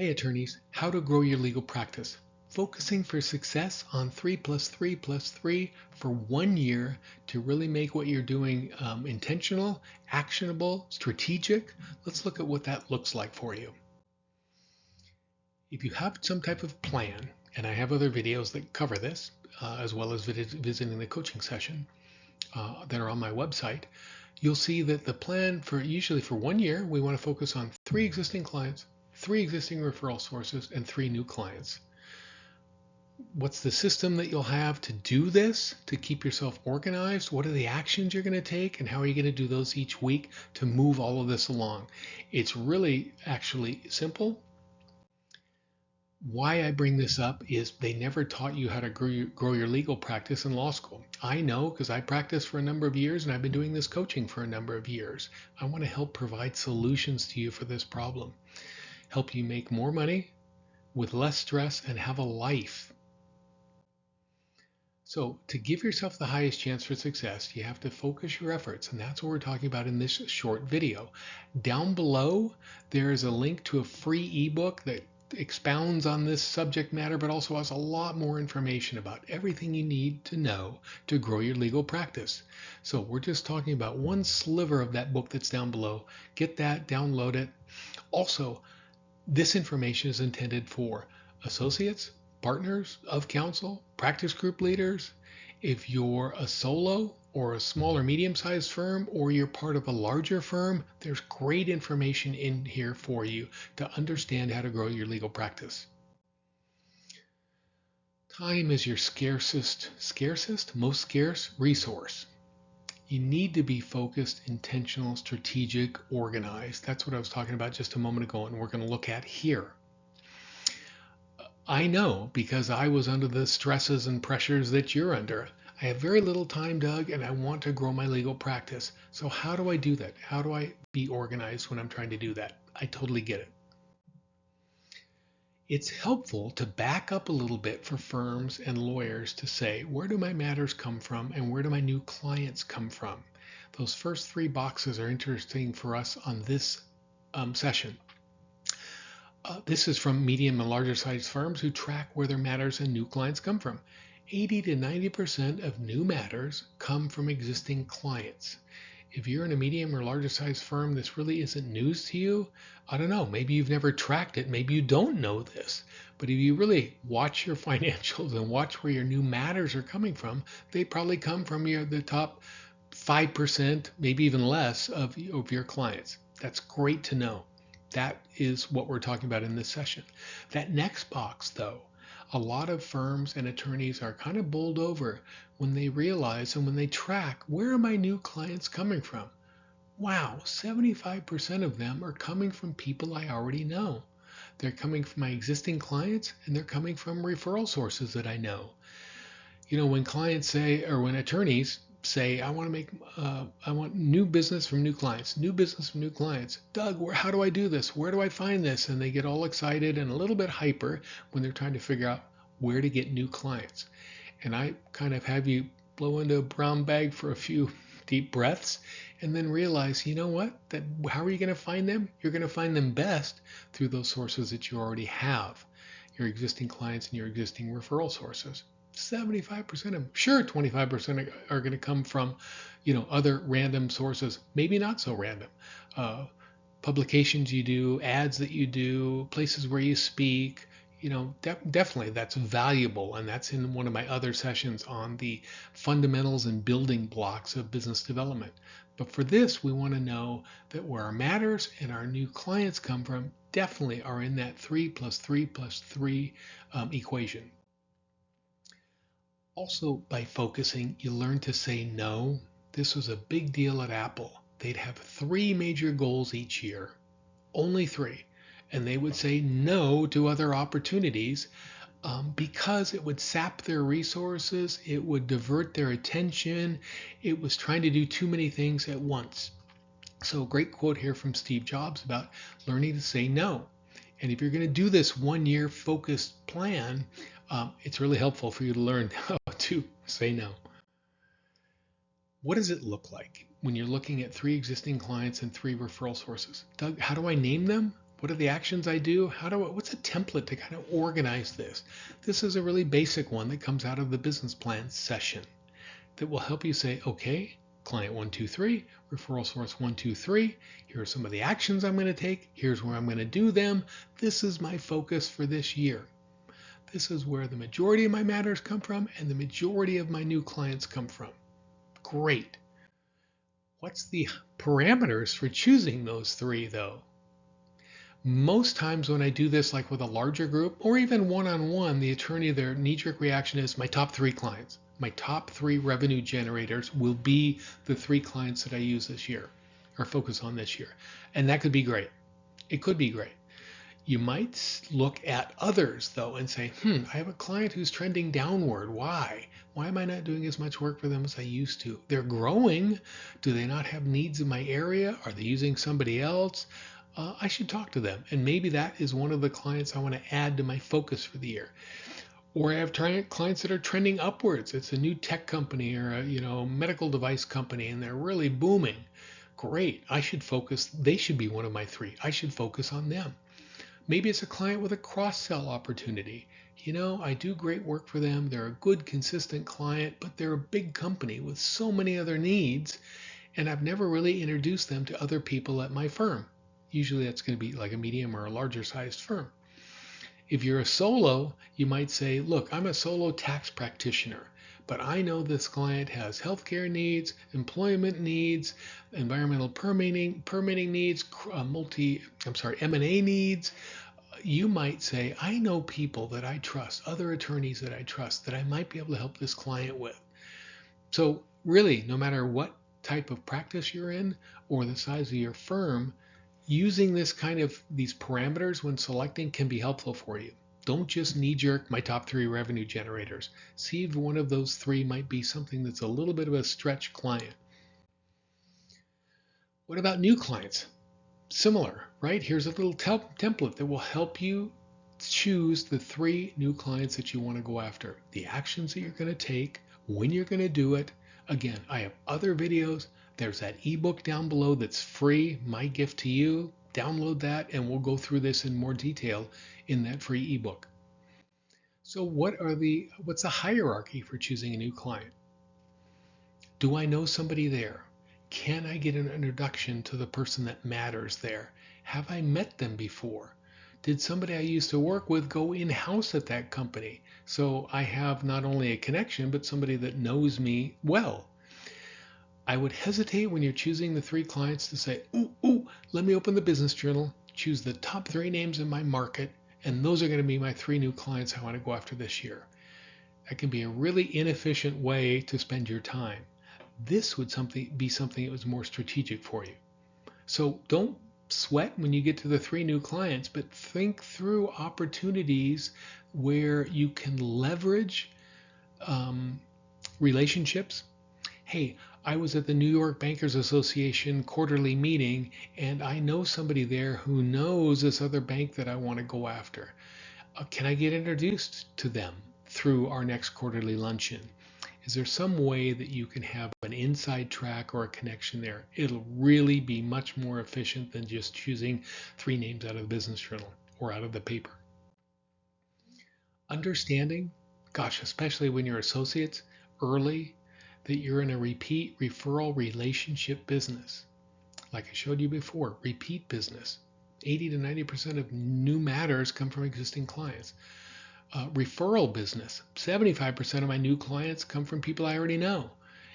Hey attorneys, how to grow your legal practice. Focusing for success on 3 plus 3 plus 3 for 1 year to really make what you're doing intentional, actionable, strategic. Let's look at what that looks like for you. If you have some type of plan, and I have other videos that cover this, as well as visiting the coaching session that are on my website, you'll see that the plan usually for 1 year, we want to focus on 3 existing clients, 3 existing referral sources, and 3 new clients. What's the system that you'll have to do this, to keep yourself organized? What are the actions you're going to take, and how are you going to do those each week to move all of this along? It's really actually simple. Why I bring this up is they never taught you how to grow your legal practice in law school. I know because I practiced for a number of years and I've been doing this coaching for a number of years. I want to help provide solutions to you for this problem. Help you make more money with less stress and have a life. So to give yourself the highest chance for success, you have to focus your efforts, and that's what we're talking about in this short video. Down below, there is a link to a free ebook that expounds on this subject matter, but also has a lot more information about everything you need to know to grow your legal practice. So we're just talking about one sliver of that book that's down below. Get that, download it. Also, this information is intended for associates, partners of counsel, practice group leaders. If you're a solo or a small or medium-sized firm, or you're part of a larger firm, there's great information in here for you to understand how to grow your legal practice. Time is your most scarce resource. You need to be focused, intentional, strategic, organized. That's what I was talking about just a moment ago, and we're going to look at here. I know because I was under the stresses and pressures that you're under. I have very little time, Doug, and I want to grow my legal practice. So how do I do that? How do I be organized when I'm trying to do that? I totally get it. It's helpful to back up a little bit for firms and lawyers to say, where do my matters come from and where do my new clients come from? Those first 3 boxes are interesting for us on this session. This is from medium and larger sized firms who track where their matters and new clients come from. 80 to 90% of new matters come from existing clients. If you're in a medium or larger sized firm, this really isn't news to you. I don't know, maybe you've never tracked it, maybe you don't know this, but if you really watch your financials and watch where your new matters are coming from, they probably come from the top 5%, maybe even less of your clients. That's great to know. That is what we're talking about in this session. That next box, though, a lot of firms and attorneys are kind of bowled over when they realize and when they track, where are my new clients coming from? Wow, 75% of them are coming from people I already know. They're coming from my existing clients, and they're coming from referral sources that I know. You know, when clients say, or when attorneys say, I want new business from new clients, new business from new clients. Doug, how do I do this? Where do I find this? And they get all excited and a little bit hyper when they're trying to figure out where to get new clients. And I kind of have you blow into a brown bag for a few deep breaths and then realize, you know what? How are you going to find them? You're going to find them best through those sources that you already have, your existing clients and your existing referral sources. 75% of them. Sure, 25% are going to come from, other random sources, maybe not so random. Publications you do, ads that you do, places where you speak, definitely that's valuable. And that's in one of my other sessions on the fundamentals and building blocks of business development. But for this, we want to know that where our matters and our new clients come from definitely are in that 3 plus 3 plus 3 equation. Also, by focusing, you learn to say no. This was a big deal at Apple. They'd have 3 major goals each year, only 3, and they would say no to other opportunities because it would sap their resources, it would divert their attention, it was trying to do too many things at once. So a great quote here from Steve Jobs about learning to say no. And if you're going to do this 1-year focused plan, it's really helpful for you to learn how to say no. What does it look like when you're looking at 3 existing clients and 3 referral sources? Doug, how do I name them? What are the actions I do? What's a template to kind of organize this? This is a really basic one that comes out of the business plan session that will help you say, okay, client 1, 2, 3, referral source 1, 2, 3. Here are some of the actions I'm going to take. Here's where I'm going to do them. This is my focus for this year. This is where the majority of my matters come from and the majority of my new clients come from. Great. What's the parameters for choosing those three, though? Most times when I do this, like with a larger group or even one-on-one, the attorney, their knee-jerk reaction is my top 3 clients. My top 3 revenue generators will be the 3 clients that I use this year or focus on this year. And that could be great. It could be great. You might look at others, though, and say, I have a client who's trending downward. Why? Why am I not doing as much work for them as I used to? They're growing. Do they not have needs in my area? Are they using somebody else? I should talk to them. And maybe that is one of the clients I want to add to my focus for the year. Or I have clients that are trending upwards. It's a new tech company or a medical device company, and they're really booming. Great. I should focus. They should be one of my 3. I should focus on them. Maybe it's a client with a cross-sell opportunity. I do great work for them. They're a good, consistent client, but they're a big company with so many other needs, and I've never really introduced them to other people at my firm. Usually that's going to be like a medium or a larger sized firm. If you're a solo, you might say, look, I'm a solo tax practitioner, but I know this client has healthcare needs, employment needs, environmental permitting needs, M&A needs. You might say, I know people that I trust, other attorneys that I trust, that I might be able to help this client with. So really, no matter what type of practice you're in or the size of your firm, using these parameters when selecting can be helpful for you. Don't just knee-jerk my top 3 revenue generators. See if one of those 3 might be something that's a little bit of a stretch client. What about new clients? Similar, right? Here's a little template that will help you choose the 3 new clients that you want to go after. The actions that you're going to take, when you're going to do it. Again, I have other videos. There's that ebook down below that's free, my gift to you. Download that and we'll go through this in more detail in that free ebook. So what's the hierarchy for choosing a new client? Do I know somebody there? Can I get an introduction to the person that matters there? Have I met them before? Did somebody I used to work with go in-house at that company? So I have not only a connection, but somebody that knows me well. I would hesitate when you're choosing the 3 clients to say, let me open the business journal, choose the top 3 names in my market, and those are going to be my 3 new clients I want to go after this year. That can be a really inefficient way to spend your time. This would be something that was more strategic for you. So don't sweat when you get to the 3 new clients, but think through opportunities where you can leverage relationships. Hey, I was at the New York Bankers Association quarterly meeting, and I know somebody there who knows this other bank that I want to go after. Can I get introduced to them through our next quarterly luncheon? Is there some way that you can have an inside track or a connection there? It'll really be much more efficient than just choosing 3 names out of the business journal or out of the paper. Understanding, especially when you're associates, early, that you're in a repeat referral relationship business. Like I showed you before, repeat business. 80 to 90% of new matters come from existing clients. Referral business. 75% of my new clients come from people I already know.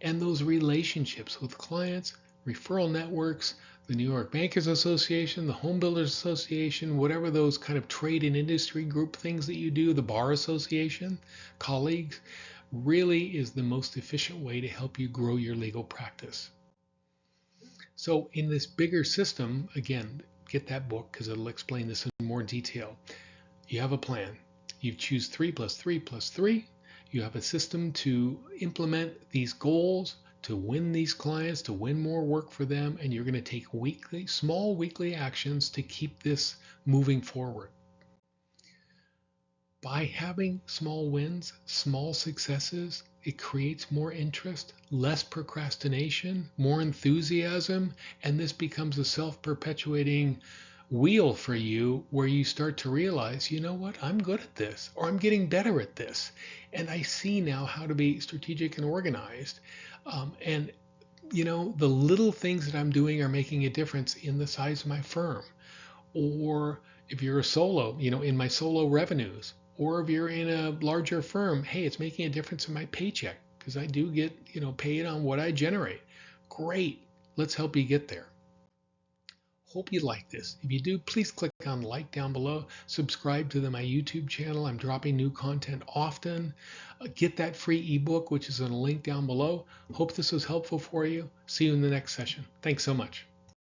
And those relationships with clients, referral networks, the New York Bankers Association, the Home Builders Association, whatever those kind of trade and industry group things that you do, the Bar Association, colleagues, really is the most efficient way to help you grow your legal practice. So in this bigger system, again, get that book because it'll explain this in more detail. You have a plan. You choose 3 plus 3 plus 3. You have a system to implement these goals, to win these clients, to win more work for them, and you're going to take small weekly actions to keep this moving forward. By having small wins, small successes, it creates more interest, less procrastination, more enthusiasm, and this becomes a self-perpetuating wheel for you where you start to realize, you know what, I'm good at this, or I'm getting better at this. And I see now how to be strategic and organized. And the little things that I'm doing are making a difference in the size of my firm. Or if you're a solo, in my solo revenues. Or if you're in a larger firm, hey, it's making a difference in my paycheck because I do get, paid on what I generate. Great. Let's help you get there. Hope you like this. If you do, please click on like down below. Subscribe to my YouTube channel. I'm dropping new content often. Get that free ebook, which is in a link down below. Hope this was helpful for you. See you in the next session. Thanks so much.